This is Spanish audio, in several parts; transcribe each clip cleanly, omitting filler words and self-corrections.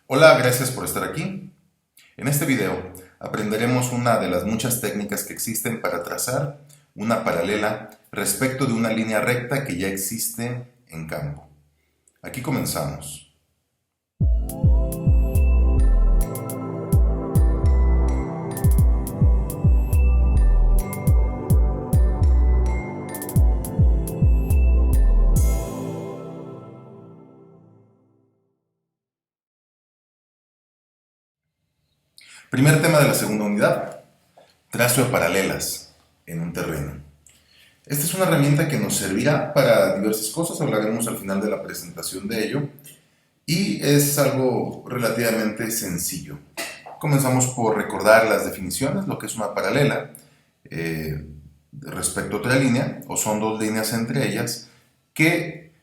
Hola, gracias por estar aquí. En este video aprenderemos una de las muchas técnicas que existen para trazar una paralela respecto de una línea recta que ya existe en campo. Aquí comenzamos. Primer tema de la segunda unidad, trazo de paralelas en un terreno. Esta es una herramienta que nos servirá para diversas cosas, hablaremos al final de la presentación de ello, y es algo relativamente sencillo. Comenzamos por recordar las definiciones, lo que es una paralela respecto a otra línea, o son dos líneas entre ellas que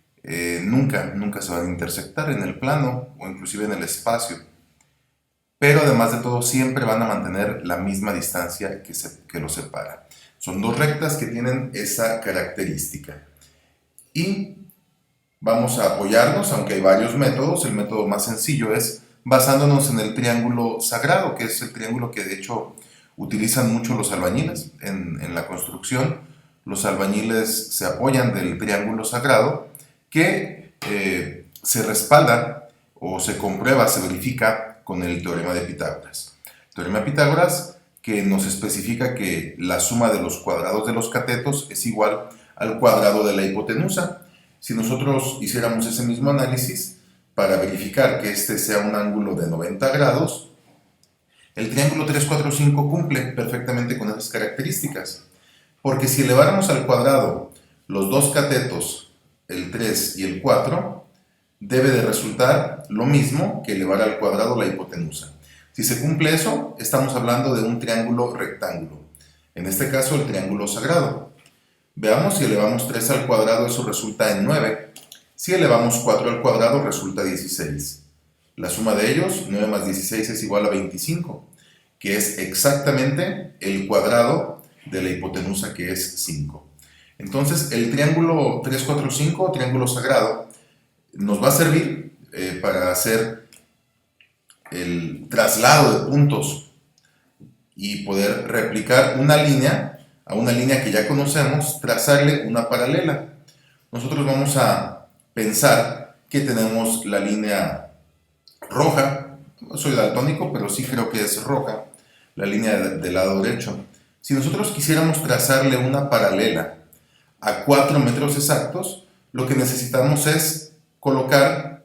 nunca se van a intersectar en el plano o inclusive en el espacio, pero además de todo siempre van a mantener la misma distancia que los separa. Son dos rectas que tienen esa característica. Y vamos a apoyarnos, aunque hay varios métodos. El método más sencillo es basándonos en el triángulo sagrado, que es el triángulo que de hecho utilizan mucho los albañiles en la construcción. Los albañiles se apoyan del triángulo sagrado que se respalda o se comprueba, se verifica con el teorema de Pitágoras. El teorema de Pitágoras que nos especifica que la suma de los cuadrados de los catetos es igual al cuadrado de la hipotenusa. Si nosotros hiciéramos ese mismo análisis para verificar que este sea un ángulo de 90 grados, el triángulo 3, 4, 5 cumple perfectamente con esas características. Porque si eleváramos al cuadrado los dos catetos, el 3 y el 4, debe de resultar lo mismo que elevar al cuadrado la hipotenusa. Si se cumple eso, estamos hablando de un triángulo rectángulo. En este caso, el triángulo sagrado. Veamos, si elevamos 3 al cuadrado, eso resulta en 9. Si elevamos 4 al cuadrado, resulta 16. La suma de ellos, 9 más 16 es igual a 25, que es exactamente el cuadrado de la hipotenusa, que es 5. Entonces, el triángulo 3, 4, 5, triángulo sagrado, nos va a servir para hacer el traslado de puntos y poder replicar una línea a una línea que ya conocemos, trazarle una paralela. Nosotros vamos a pensar que tenemos la línea roja, no soy daltónico, pero sí creo que es roja, la línea del lado derecho. Si nosotros quisiéramos trazarle una paralela a 4 metros exactos, lo que necesitamos es colocar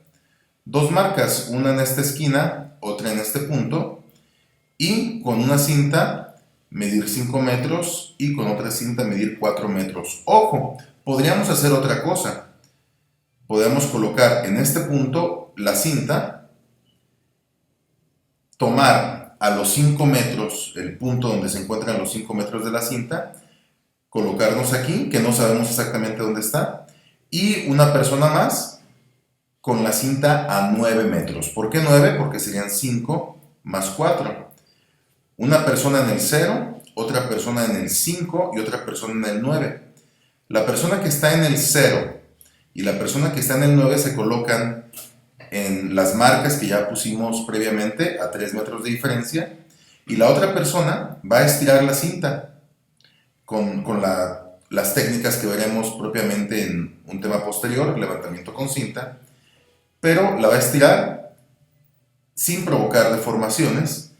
dos marcas, una en esta esquina, otra en este punto, y con una cinta medir 5 metros y con otra cinta medir 4 metros. Ojo, podríamos hacer otra cosa. Podemos colocar en este punto la cinta, tomar a los 5 metros, el punto donde se encuentran los 5 metros de la cinta, colocarnos aquí, que no sabemos exactamente dónde está, y una persona más con la cinta a 9 metros. ¿Por qué 9? Porque serían 5 más 4. Una persona en el 0, otra persona en el 5 y otra persona en el 9. La persona que está en el 0 y la persona que está en el 9 se colocan en las marcas que ya pusimos previamente a 3 metros de diferencia, y la otra persona va a estirar la cinta con las técnicas que veremos propiamente en un tema posterior, levantamiento con cinta, pero la va a estirar sin provocar deformaciones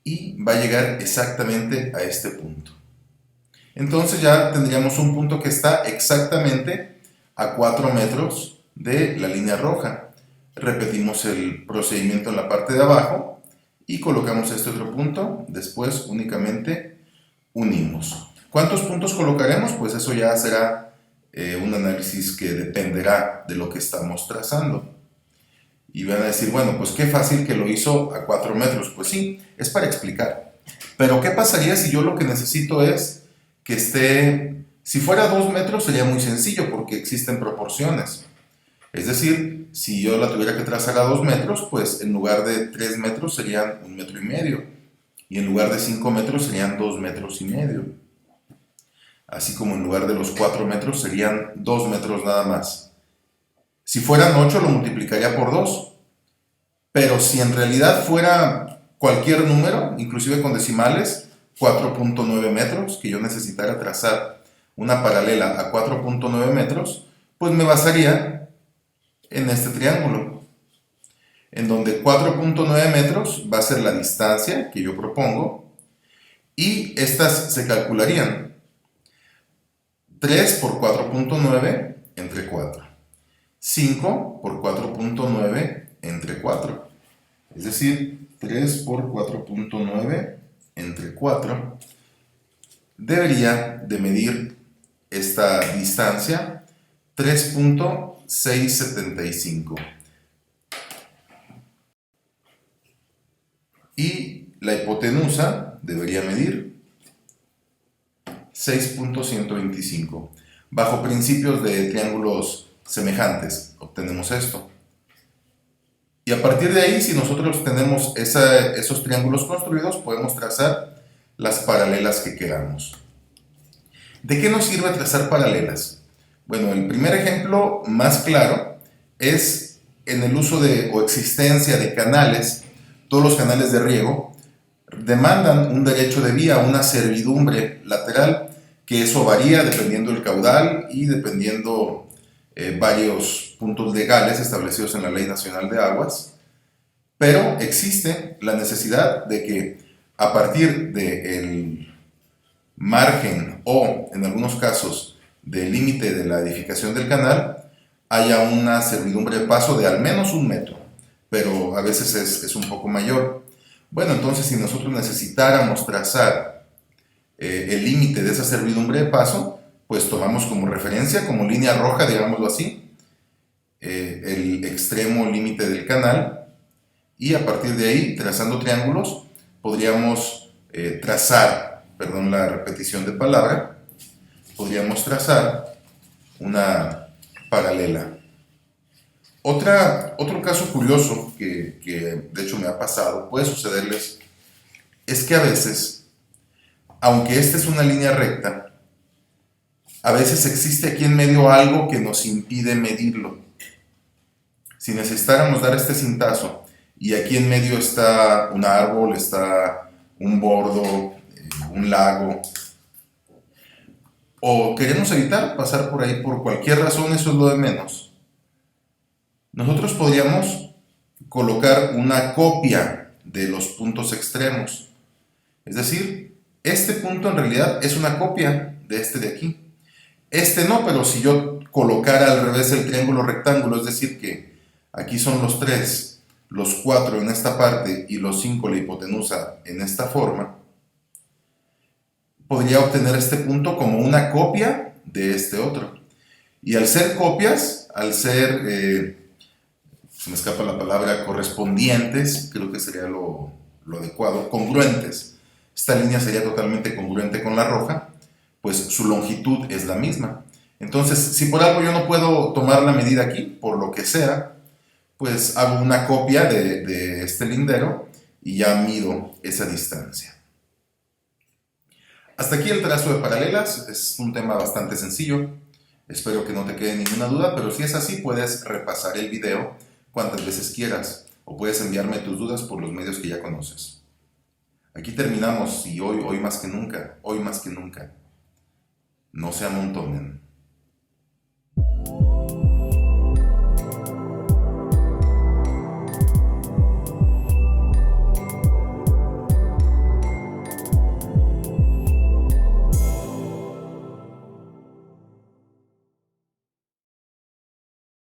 y va a llegar exactamente a este punto. Entonces ya tendríamos un punto que está exactamente a 4 metros de la línea roja. Repetimos el procedimiento en la parte de abajo y colocamos este otro punto, después únicamente unimos. ¿Cuántos puntos colocaremos? Pues eso ya será un análisis que dependerá de lo que estamos trazando. Y van a decir, bueno, pues qué fácil que lo hizo a 4 metros. Pues sí, es para explicar. Pero ¿qué pasaría si yo lo que necesito es que esté... Si fuera 2 metros sería muy sencillo porque existen proporciones. Es decir, si yo la tuviera que trazar a 2 metros, pues en lugar de 3 metros serían 1,5 metros. Y en lugar de 5 metros serían 2,5 metros. Así como en lugar de los 4 metros serían 2 metros nada más. Si fueran 8 lo multiplicaría por 2 Pero si en realidad fuera cualquier número, inclusive con decimales, 4.9 metros, que yo necesitara trazar una paralela a 4.9 metros, pues me basaría en este triángulo, en donde 4.9 metros va a ser la distancia que yo propongo, y estas se calcularían 3 por 4.9 entre 4, 5 por 4.9 entre 4, es decir, 3 por 4.9 entre 4 debería de medir esta distancia 3.675 y la hipotenusa debería medir 6.125. Bajo principios de triángulos semejantes obtenemos esto. Y a partir de ahí, si nosotros tenemos esos triángulos construidos, podemos trazar las paralelas que queramos. ¿De qué nos sirve trazar paralelas? Bueno, el primer ejemplo más claro es en el uso o existencia de canales. Todos los canales de riego demandan un derecho de vía, una servidumbre lateral, que eso varía dependiendo del caudal y dependiendo varios puntos legales establecidos en la Ley Nacional de Aguas, pero existe la necesidad de que a partir del margen o, en algunos casos, del límite de la edificación del canal, haya una servidumbre de paso de al menos 1 metro, pero a veces es un poco mayor. Bueno, entonces si nosotros necesitáramos trazar el límite de esa servidumbre de paso, pues tomamos como referencia, como línea roja, digámoslo así, el extremo límite del canal, y a partir de ahí, trazando triángulos, podríamos trazar, perdón la repetición de palabra, podríamos trazar una paralela. Otro caso curioso que de hecho me ha pasado, puede sucederles, es que a veces, aunque esta es una línea recta, a veces existe aquí en medio algo que nos impide medirlo. Si necesitáramos dar este cintazo y aquí en medio está un árbol, está un bordo, un lago, o queremos evitar pasar por ahí por cualquier razón, eso es lo de menos, nosotros podríamos colocar una copia de los puntos extremos. Es decir, este punto en realidad es una copia de este de aquí. Este no, pero si yo colocara al revés el triángulo rectángulo, es decir que aquí son los 3, los 4 en esta parte y los 5 la hipotenusa en esta forma, podría obtener este punto como una copia de este otro. Y al ser copias, al ser, se me escapa la palabra, correspondientes, creo que sería lo adecuado, congruentes. Esta línea sería totalmente congruente con la roja, pues su longitud es la misma. Entonces, si por algo yo no puedo tomar la medida aquí, por lo que sea, pues hago una copia de este lindero y ya mido esa distancia. Hasta aquí el trazo de paralelas, es un tema bastante sencillo. Espero que no te quede ninguna duda, pero si es así, puedes repasar el video cuantas veces quieras, o puedes enviarme tus dudas por los medios que ya conoces. Aquí terminamos, y hoy más que nunca, no se amontonen.